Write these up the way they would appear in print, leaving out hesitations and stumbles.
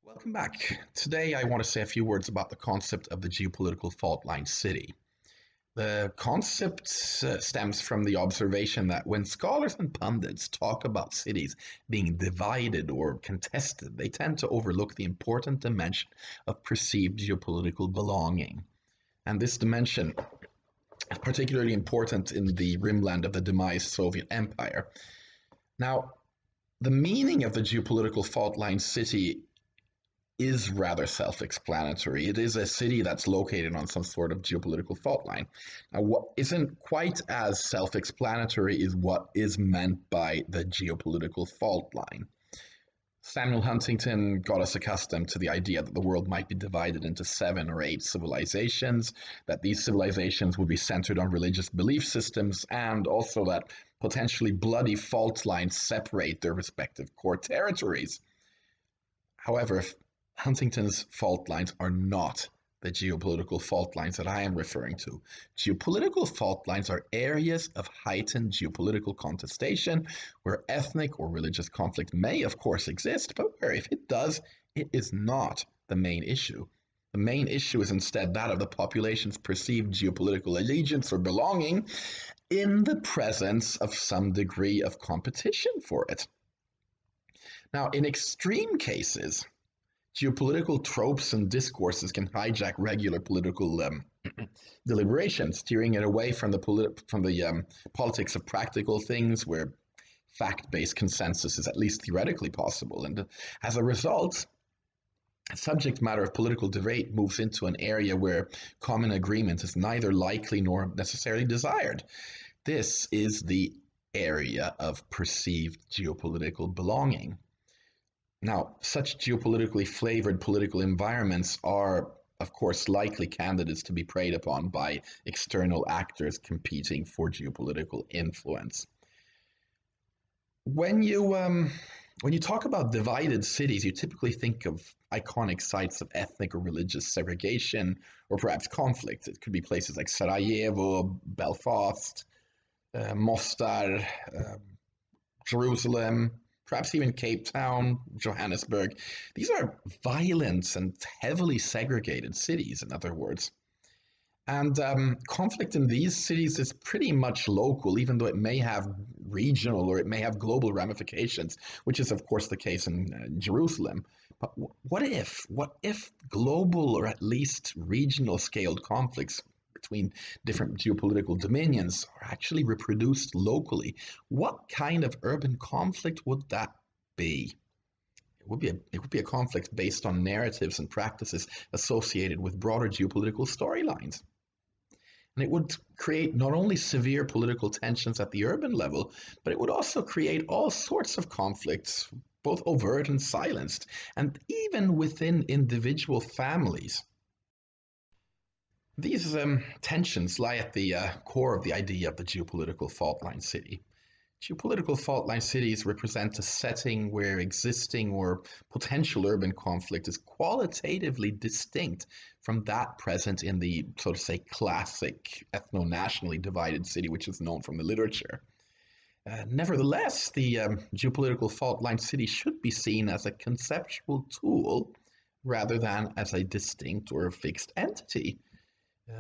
Welcome back. Today I want to say a few words about the concept of the geopolitical fault line city. The concept stems from the observation that when scholars and pundits talk about cities being divided or contested, they tend to overlook the important dimension of perceived geopolitical belonging. And this dimension is particularly important in the rimland of the demised Soviet Empire. Now, the meaning of the geopolitical fault line city is rather self-explanatory. It is a city that's located on some sort of geopolitical fault line. Now, what isn't quite as self-explanatory is what is meant by the geopolitical fault line. Samuel Huntington got us accustomed to the idea that the world might be divided into 7 or 8 civilizations, that these civilizations would be centered on religious belief systems, and also that potentially bloody fault lines separate their respective core territories. However, Huntington's fault lines are not the geopolitical fault lines that I am referring to. Geopolitical fault lines are areas of heightened geopolitical contestation where ethnic or religious conflict may, of course, exist, but where if it does, it is not the main issue. The main issue is instead that of the population's perceived geopolitical allegiance or belonging in the presence of some degree of competition for it. Now, in extreme cases, geopolitical tropes and discourses can hijack regular political deliberation, steering it away from the politics of practical things where fact-based consensus is at least theoretically possible. And as a result, subject matter of political debate moves into an area where common agreement is neither likely nor necessarily desired. This is the area of perceived geopolitical belonging. Now, such geopolitically flavored political environments are, of course, likely candidates to be preyed upon by external actors competing for geopolitical influence. When you talk about divided cities, you typically think of iconic sites of ethnic or religious segregation, or perhaps conflict. It could be places like Sarajevo, Belfast, Mostar, Jerusalem, perhaps even Cape Town, Johannesburg. These are violent and heavily segregated cities, in other words. And conflict in these cities is pretty much local, even though it may have regional or it may have global ramifications, which is, of course, the case in Jerusalem. But what if global or at least regional scaled conflicts between different geopolitical dominions are actually reproduced locally? What kind of urban conflict would that be? It would be a conflict based on narratives and practices associated with broader geopolitical storylines. And it would create not only severe political tensions at the urban level, but it would also create all sorts of conflicts, both overt and silenced, and even within individual families. These tensions lie at the core of the idea of the geopolitical fault line city. Geopolitical fault line cities represent a setting where existing or potential urban conflict is qualitatively distinct from that present in the, so to say, classic ethno-nationally divided city, which is known from the literature. Nevertheless, the geopolitical fault line city should be seen as a conceptual tool rather than as a distinct or a fixed entity.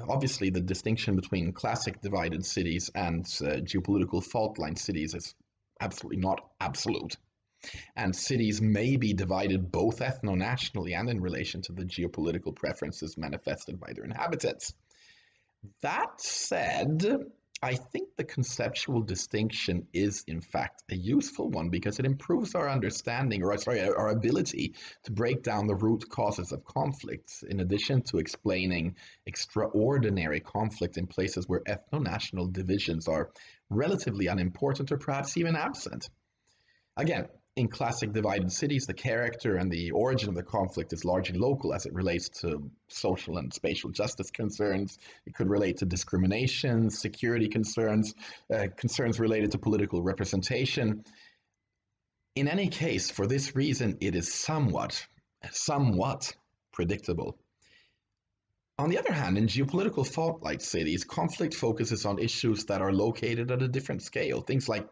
Obviously, the distinction between classic divided cities and geopolitical fault line cities is absolutely not absolute. And cities may be divided both ethno-nationally and in relation to the geopolitical preferences manifested by their inhabitants. That said, I think the conceptual distinction is, in fact, a useful one because it improves our understanding, or our ability to break down the root causes of conflicts, in addition to explaining extraordinary conflict in places where ethno-national divisions are relatively unimportant or perhaps even absent. Again, in classic divided cities, the character and the origin of the conflict is largely local as it relates to social and spatial justice concerns. It could relate to discrimination, security concerns, concerns related to political representation. In any case, for this reason, it is somewhat predictable. On the other hand, in geopolitical fault-line cities, conflict focuses on issues that are located at a different scale. Things like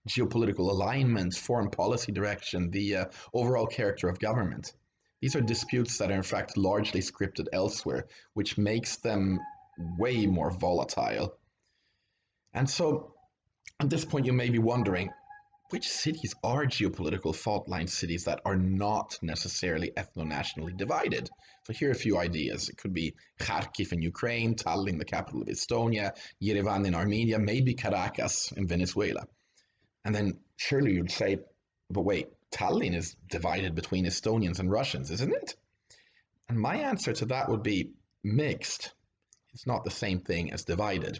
geopolitical alignment, foreign policy direction, the overall character of government. These are disputes that are in fact largely scripted elsewhere, which makes them way more volatile. And so at this point, you may be wondering, which cities are geopolitical fault line cities that are not necessarily ethno-nationally divided? So here are a few ideas. It could be Kharkiv in Ukraine, Tallinn, the capital of Estonia, Yerevan in Armenia, maybe Caracas in Venezuela. And then surely you'd say, but wait, Tallinn is divided between Estonians and Russians, isn't it? And my answer to that would be mixed. It's not the same thing as divided.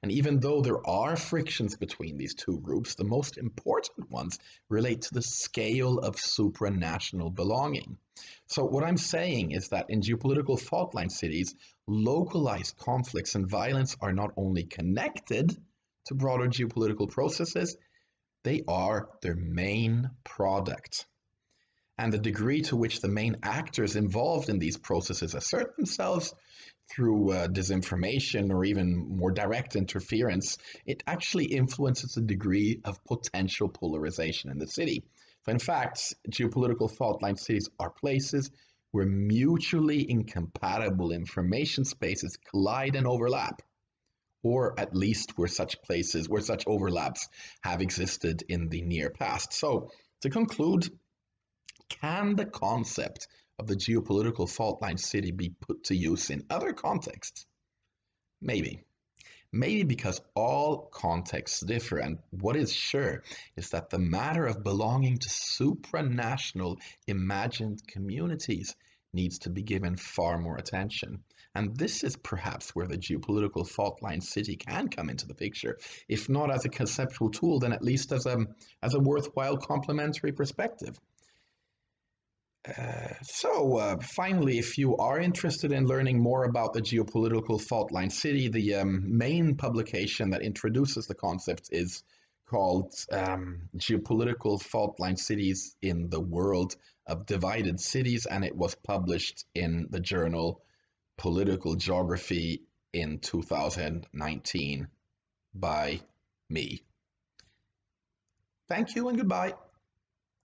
And even though there are frictions between these two groups, the most important ones relate to the scale of supranational belonging. So what I'm saying is that in geopolitical fault line cities, localized conflicts and violence are not only connected to broader geopolitical processes, they are their main product. And the degree to which the main actors involved in these processes assert themselves through disinformation or even more direct interference, it actually influences the degree of potential polarization in the city. So in fact, geopolitical fault line cities are places where mutually incompatible information spaces collide and overlap, or at least where such overlaps have existed in the near past. So to conclude, can the concept of the geopolitical fault line city be put to use in other contexts? Maybe. Maybe because all contexts differ, and what is sure is that the matter of belonging to supranational imagined communities needs to be given far more attention. And this is perhaps where the geopolitical fault line city can come into the picture, if not as a conceptual tool, then at least as a worthwhile complementary perspective. Finally, if you are interested in learning more about the geopolitical fault line city, the main publication that introduces the concept is called Geopolitical Fault Line Cities in the World of Divided Cities, and it was published in the journal Political Geography in 2019 by me. Thank you and goodbye.